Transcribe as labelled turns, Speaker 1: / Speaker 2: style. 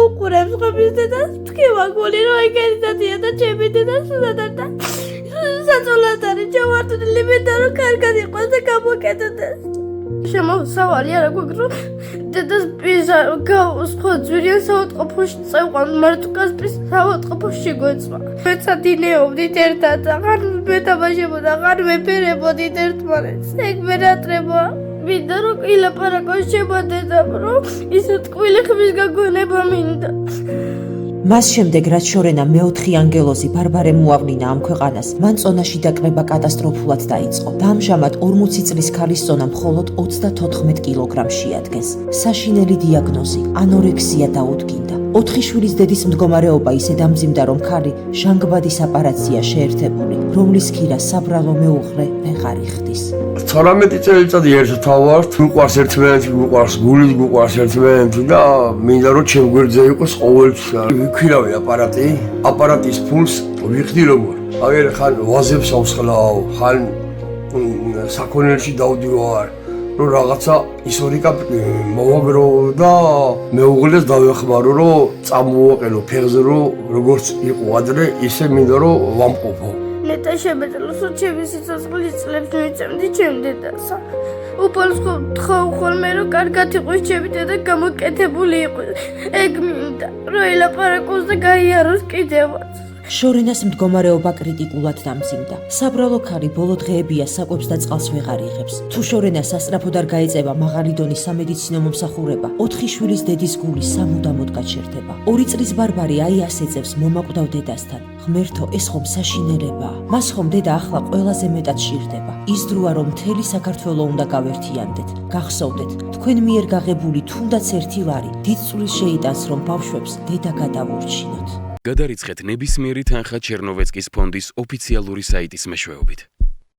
Speaker 1: უყურებს ხმის დედას, თქვა გული რომ ეგეთი დადია და ჩემი დედა სულადარ და საწოლად არის ჩავარდნილი მინდა რომ კარგად იყოს და გამოკეთდეს. შემოსავალი არა გვაქვს რომ დედას პიზა გავს ხო ძვირიან საავადმყოფოში წევყვან მარტო კასპის საავადმყოფოში გვეცვა. მეცა დინეობდით ერთად და ხარ მეთამაშებოდა ხარ მეფერებოდით ერთმანეთს. ეგ მერატრება მინდა რომ ილაპარაკოს ჩემო დედამ რომ ისე ტკბილი ხმის გაგონება მინდა.
Speaker 2: მას შემდეგ რაც შორენა მეოთხე ანგელოზი ბარბარემ უავლინა ამ ქვეყანას, მან წონაში დაკრება კატასტროფულად დაიწყო და ამჟამად 40 წლის ქალის წონა მხოლოდ 34 კილოგრამში ადგენს. საშინელი დიაგნოზი ანორექსია დაუდგინდა. 4 შვილის დედის მდგომარეობა ისე დამძიმდა, რომ ქალი ჟანგბადის აპარატია შეერთებული, რომლის ქირა საბრალო მეუღლე ვეღარ იხდის.
Speaker 3: 18 წელიწადი ერთად ვართ, მიყვარს ერთმანეთი, მიყვარს გული, მიყვარს ერთმანეთი და მინდა რომ ჩემ გვერდზე იყოს ყოველთვის. ვიქირავი აპარატის ფულს ვიხდი როგორ. აგერ ხან ვაზებს ავსხლავ, ხან საქონელში დავდივარ, რომ რაღაცა ისტორიკა მოვაგრო და მეუღლეს დავეხმარო, რომ წამოვაყენო ფეხზე, რომ როგორც იყო ადრე, ისე მინდა რომ ვამყოფო.
Speaker 1: ნეტა შემეძლოს რომ ჩემი სიცოცხლის წლებს მივიწევდი ჩემ დედასა. უფალს თხავ ხოლმე რომ კარგად იყოს ჩემი დედა გამოკეთებული იყოს. ეგ მინდა რომ ელაპარაკოს და გაიაროს კიდევაც.
Speaker 2: შორენას მდგომარეობა კრიტიკულად დამძიმდა. საბრალო ქალი ბოლო დღეებია საკვებს და წყალს ვეღარ იღებს. თუ შორენას სასწრაფოდ არ გაეწევა მაღალი დონის სამედიცინო მომსახურება, 4 შვილის დედის გული სამუდამოდ გაჩერდება. 2 წლის ბარბარე აი ასე წევს მომაკვდავ დედასთან. ღმერთო, ეს ხომ საშინელებაა. მას ხომ დედა ახლა ყველაზე მეტად სჭირდება. ის დროა რომ მთელი საქართველო უნდა გავერთიანდეთ. გახსოვდეთ, თქვენ მიერ გაღებული თუნდაც ერთი ლარი დიდ წვლილს შეიტანს, რომ ბავშვებს დედა გადავურჩინოთ.
Speaker 4: გადარიცხეთ ნებისმიერი თანხა ჩერნოვეცკის ფონდის ოფიციალური საიტის მეშვეობით.